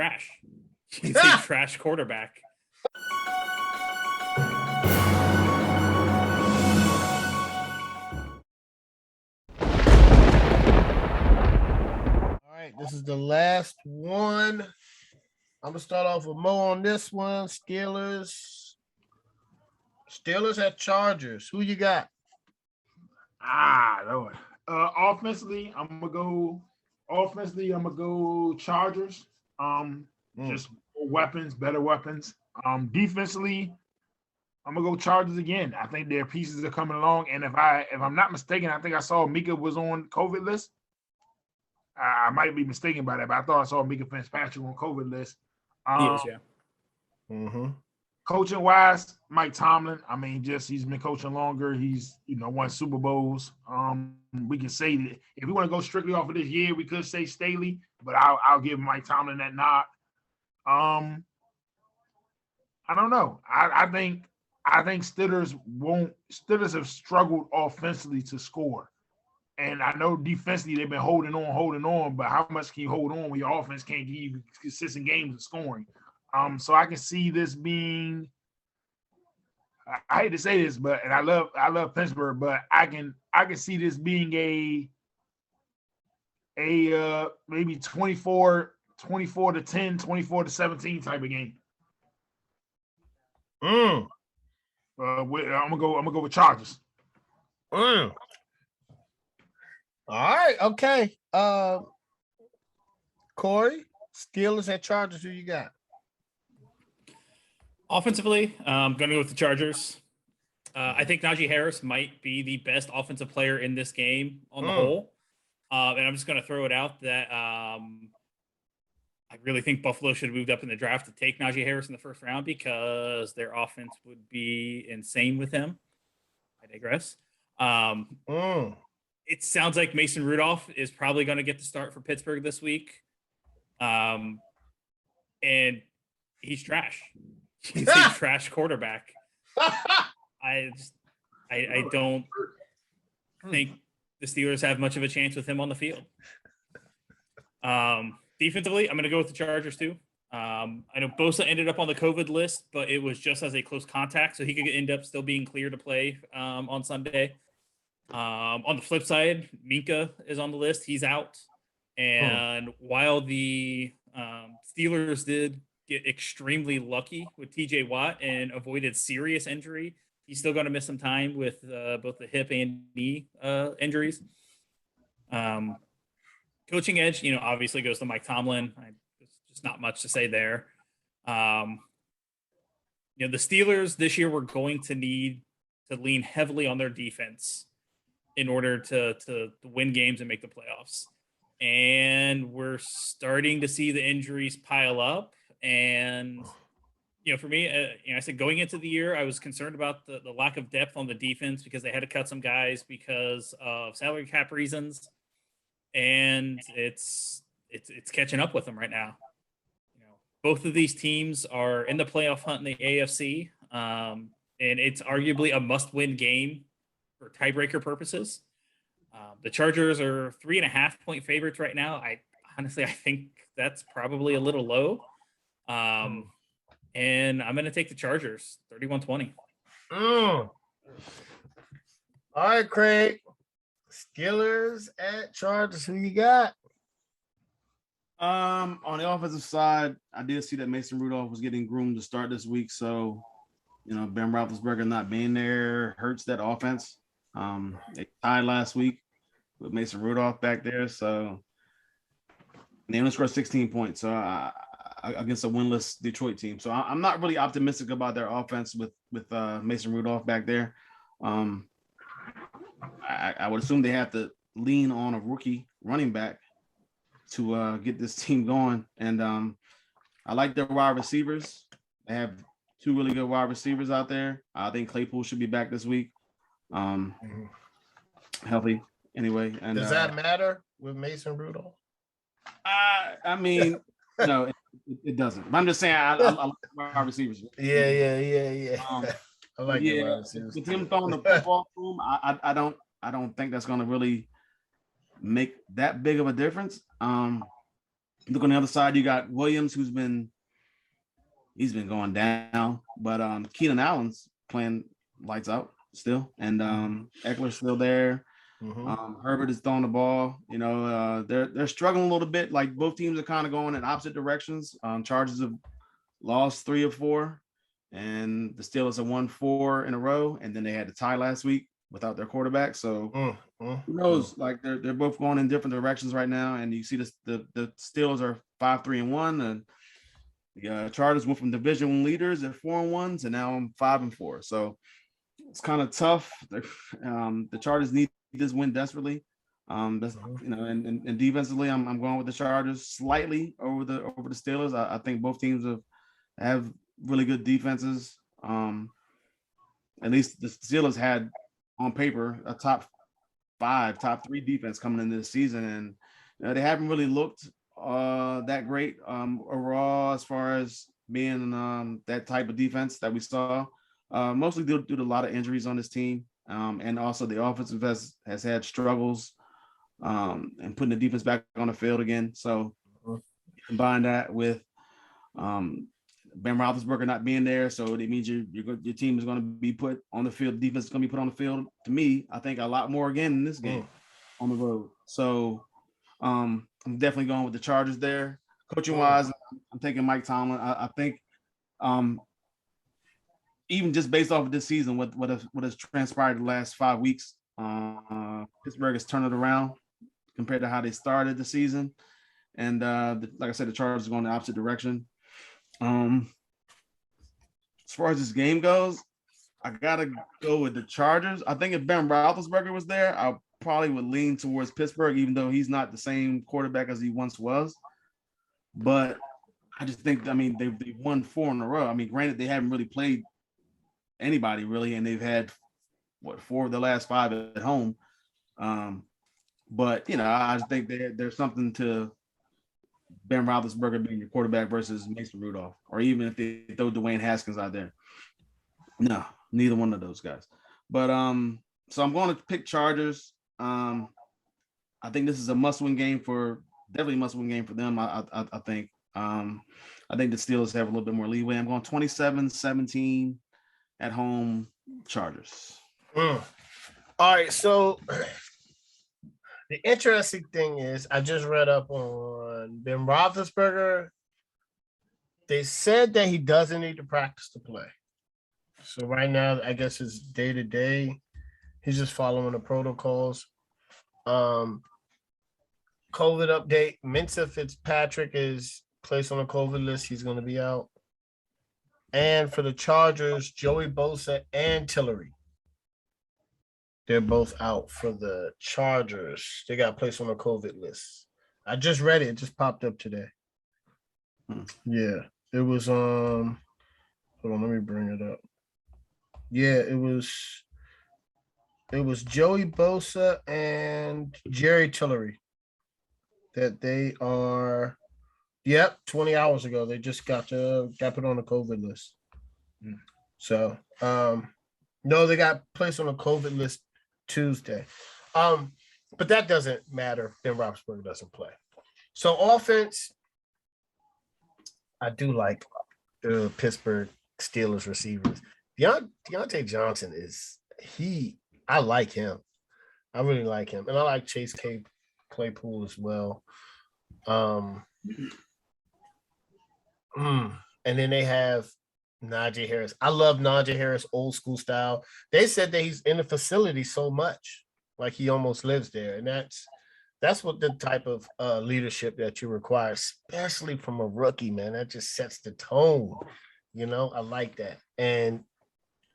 trash. He's a trash quarterback. All right, this is the last one. I'm gonna start off with Mo on this one. Steelers at Chargers. Who you got? Lord. Offensively, I'm gonna go Chargers. Just weapons, better weapons. Defensively, I'm gonna go Chargers again. I think their pieces are coming along, and if I'm not mistaken, I think I saw Mika was on COVID list. I might be mistaken by that, but I thought I saw Mika Fitzpatrick on COVID list. He is, yeah. Mm-hmm. Coaching wise, Mike Tomlin. I mean, he's been coaching longer. He's won Super Bowls. We can say that if we want to go strictly off of this year, we could say Staley, but I'll give Mike Tomlin that nod. I don't know. I think Steelers have struggled offensively to score. And I know defensively they've been holding on, but how much can you hold on when your offense can't give you consistent games of scoring? So I can see this being, I hate to say this, but and I love Pittsburgh, but I can see this being a maybe 24 to 10, 24 to 17 type of game. I'm gonna go with Chargers. All right, okay. Corey, Steelers at Chargers. Who you got? Offensively, I'm going to go with the Chargers. I think Najee Harris might be the best offensive player in this game on the whole. And I'm just going to throw it out that I really think Buffalo should have moved up in the draft to take Najee Harris in the first round because their offense would be insane with him. I digress. It sounds like Mason Rudolph is probably going to get the start for Pittsburgh this week. And he's trash. He's a trash quarterback. I don't think the Steelers have much of a chance with him on the field. Defensively, I'm going to go with the Chargers too. I know Bosa ended up on the COVID list, but it was just as a close contact, so he could end up still being clear to play on Sunday. On the flip side, Minka is on the list. He's out. And while the Steelers did get extremely lucky with TJ Watt and avoided serious injury, he's still going to miss some time with both the hip and knee injuries. Coaching edge, obviously goes to Mike Tomlin. There's just not much to say there. The Steelers this year were going to need to lean heavily on their defense in order to win games and make the playoffs. And we're starting to see the injuries pile up. And, for me, I said going into the year, I was concerned about the lack of depth on the defense because they had to cut some guys because of salary cap reasons. And it's catching up with them right now. Both of these teams are in the playoff hunt in the AFC. And it's arguably a must-win game for tiebreaker purposes. The Chargers are 3.5-point favorites right now. I think that's probably a little low. And I'm going to take the Chargers, 31-20. All right, Craig. Steelers at Chargers. Who you got? On the offensive side, I did see that Mason Rudolph was getting groomed to start this week. So, Ben Roethlisberger not being there hurts that offense. They tied last week with Mason Rudolph back there. So they only scored 16 points. So against a winless Detroit team. So I'm not really optimistic about their offense with Mason Rudolph back there. I would assume they have to lean on a rookie running back to get this team going. And I like their wide receivers. They have two really good wide receivers out there. I think Claypool should be back this week. Healthy anyway. And does that matter with Mason Rudolph? I mean, no, it doesn't. But I'm just saying I like wide receivers. Yeah. I like the wide receivers. With him throwing the football to him, I don't think that's going to really make that big of a difference. Look on the other side, you got Williams, he's been going down, but Keenan Allen's playing lights out still, and Eckler's still there. Herbert is throwing the ball. You know, they're struggling a little bit. Like both teams are kind of going in opposite directions. Chargers have lost 3 or 4, and the Steelers have won 4 in a row, and then they had to tie last week without their quarterback. So who knows? Like they're both going in different directions right now, and you see the Steelers are 5-3-1, and the Chargers went from division leaders at 4-1 to now 5-4. So it's kind of tough. The Chargers need this win desperately. That's you know, and defensively, I'm going with the Chargers slightly over the Steelers. I think both teams have really good defenses. At least the Steelers had on paper a top 3 defense coming into this season, and you know, they haven't really looked that great overall as far as being that type of defense that we saw. Mostly due to a lot of injuries on this team, and also the offensive has had struggles and putting the defense back on the field again. So combine that with Ben Roethlisberger not being there, so it means your team is going to be put on the field. Defense is going to be put on the field. To me, I think a lot more again in this game on the road. So I'm definitely going with the Chargers there. Coaching wise, I'm taking Mike Tomlin. I think even just based off of this season, what has transpired the last 5 weeks, Pittsburgh has turned it around compared to how they started the season. And like I said, the Chargers are going the opposite direction. As far as this game goes, I gotta go with the Chargers. I think if Ben Roethlisberger was there, I probably would lean towards Pittsburgh, even though he's not the same quarterback as he once was. But I just think, I mean, they've won 4 in a row. I mean, granted, they haven't really played anybody really, and they've had 4 of the last 5 at home. But you know, I just think there's something to Ben Roethlisberger being your quarterback versus Mason Rudolph, or even if they throw Dwayne Haskins out there. No, neither one of those guys. But so I'm going to pick Chargers. I think this is a must-win game definitely a must-win game for them. I think. I think the Steelers have a little bit more leeway. I'm going 27-17 at home, Chargers. All right, so the interesting thing is, I just read up on Ben Roethlisberger. They said that he doesn't need to practice to play. So right now, I guess it's day-to-day. He's just following the protocols. COVID update. Minshew Fitzpatrick is placed on a COVID list. He's going to be out. And for the Chargers, Joey Bosa and Tillery. They're both out for the Chargers. They got placed on a COVID list. I just read it. It just popped up today. Yeah. It was hold on, let me bring it up. Yeah, it was Joey Bosa and Jerry Tillery that they are 20 hours ago. They just got put on the COVID list. So no, they got placed on a COVID list Tuesday. But that doesn't matter. Ben Roethlisberger doesn't play. So offense, I do like Pittsburgh Steelers receivers. Deontay Johnson I like him. I really like him. And I like Chase Claypool as well. And then they have Najee Harris. I love Najee Harris, old school style. They said that he's in the facility so much, like he almost lives there. And that's what the type of leadership that you require, especially from a rookie, man. That just sets the tone. You know, I like that. And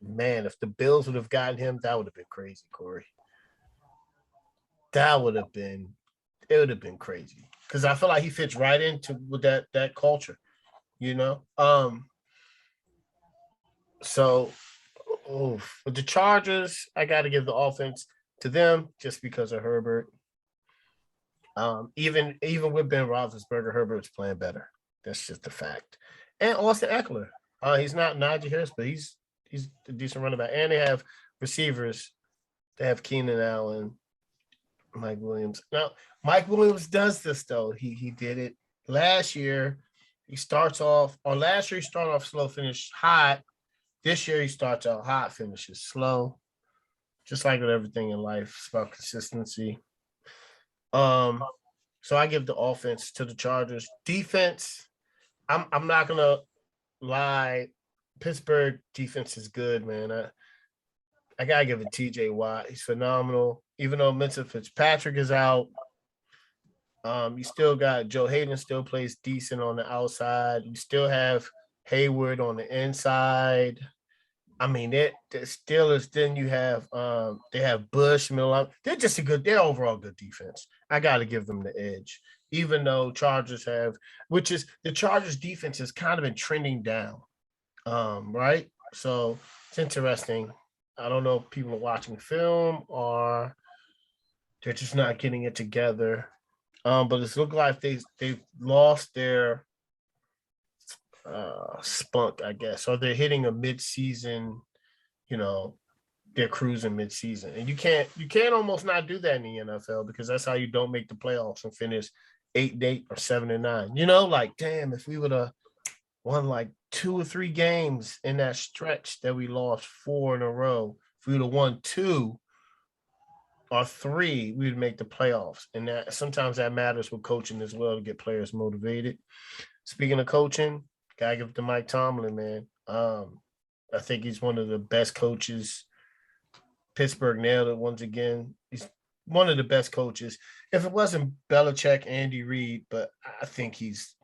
man, if the Bills would have gotten him, that would have been crazy, Corey. It would have been crazy. Because I feel like he fits right into with that culture, you know. So with the Chargers, I got to give the offense to them just because of Herbert. Even with Ben Roethlisberger, Herbert's playing better. That's just a fact. And Austin Eckler. He's not Najee Harris, but he's a decent running back. And they have receivers. They have Keenan Allen, Mike Williams. Now, Mike Williams does this, though. He did it Last year, he started off slow, finished hot. This year, he starts out hot, finishes slow. Just like with everything in life, it's about consistency. So I give the offense to the Chargers. Defense, I'm not gonna lie. Pittsburgh defense is good, man. I gotta give it TJ Watt. He's phenomenal. Even though Minka Fitzpatrick is out, you still got Joe Hayden still plays decent on the outside. You still have Hayward on the inside. I mean, the Steelers. Then you have they have Bush, Miller. They're just they're overall good defense. I got to give them the edge, even though Chargers the Chargers defense has kind of been trending down, right? So it's interesting. I don't know if people are watching film or they're just not getting it together. But it's looked like they've lost their spunk, I guess, or they're hitting a mid-season, they're cruising mid-season. And you can't almost not do that in the NFL because that's how you don't make the playoffs and finish 8-8 or 7-9. Like, damn, if we would have won like 2 or 3 games in that stretch that we lost 4 in a row, if we would have won 2 or 3, we would make the playoffs. And that sometimes that matters with coaching as well to get players motivated. Speaking of coaching, gotta give it to Mike Tomlin, man. I think he's one of the best coaches. Pittsburgh nailed it once again. He's one of the best coaches. If it wasn't Belichick, Andy Reid, but I think he's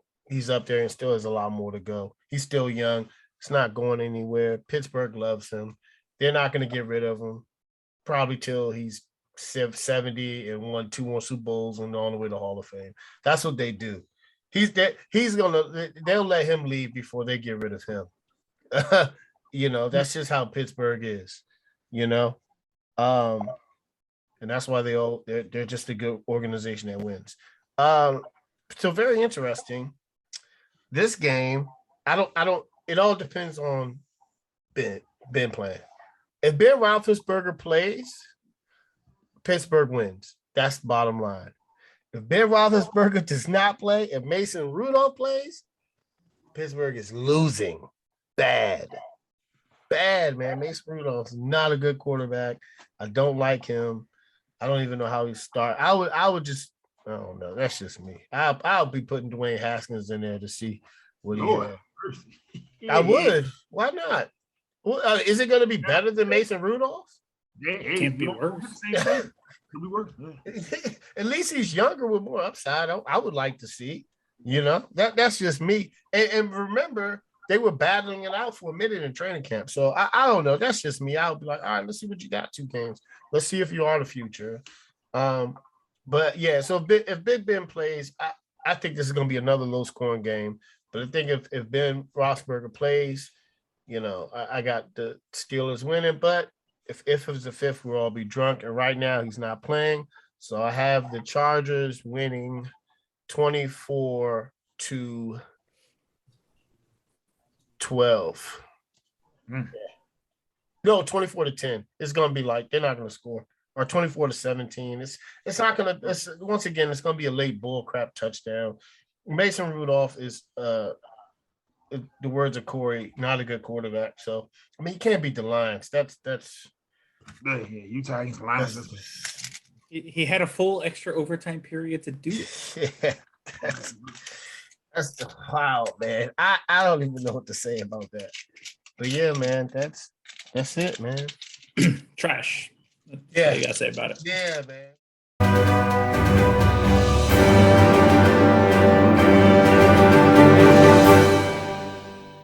up there and still has a lot more to go. He's still young. It's not going anywhere. Pittsburgh loves him. They're not going to get rid of him probably till he's 70 and won 2 more Super Bowls and on the way to Hall of Fame. That's what they do. They'll let him leave before they get rid of him. That's just how Pittsburgh is, and that's why they're just a good organization that wins. So very interesting. This game, it all depends on Ben playing. If Ben Roethlisberger plays, Pittsburgh wins. That's the bottom line. If Ben Roethlisberger does not play, if Mason Rudolph plays, Pittsburgh is losing. Bad, man. Mason Rudolph is not a good quarterback. I don't like him. I don't even know how he start. I don't know. That's just me. I'll be putting Dwayne Haskins in there to see what he has. I would. Why not? Well, is it going to be better than Mason Rudolph? It can't be worse. Could be worse. Yeah. At least he's younger with more upside. I would like to see. That's just me. And remember, they were battling it out for a minute in training camp. So I don't know. That's just me. I'll be like, all right, let's see what you got 2 games. Let's see if you are the future. But yeah, so if Big Ben plays, I think this is going to be another low-scoring game. But I think if Ben Roethlisberger plays, I got the Steelers winning. But if it was the 5th, we'll all be drunk. And right now, he's not playing. So I have the Chargers winning 24-12. Yeah. No, 24-10. It's going to be like they're not going to score. Or 24-17. It's not going to. Once again, it's going to be a late bull crap touchdown. Mason Rudolph is the words of Corey, not a good quarterback. So I mean, you can't beat the Lions. That's. Yeah, Utah against the Lions. He had a full extra overtime period to do it. Yeah, that's wow, man. I don't even know what to say about that. But yeah, man, that's it, man. Trash. That's Yeah, what you gotta say about it. Yeah, man.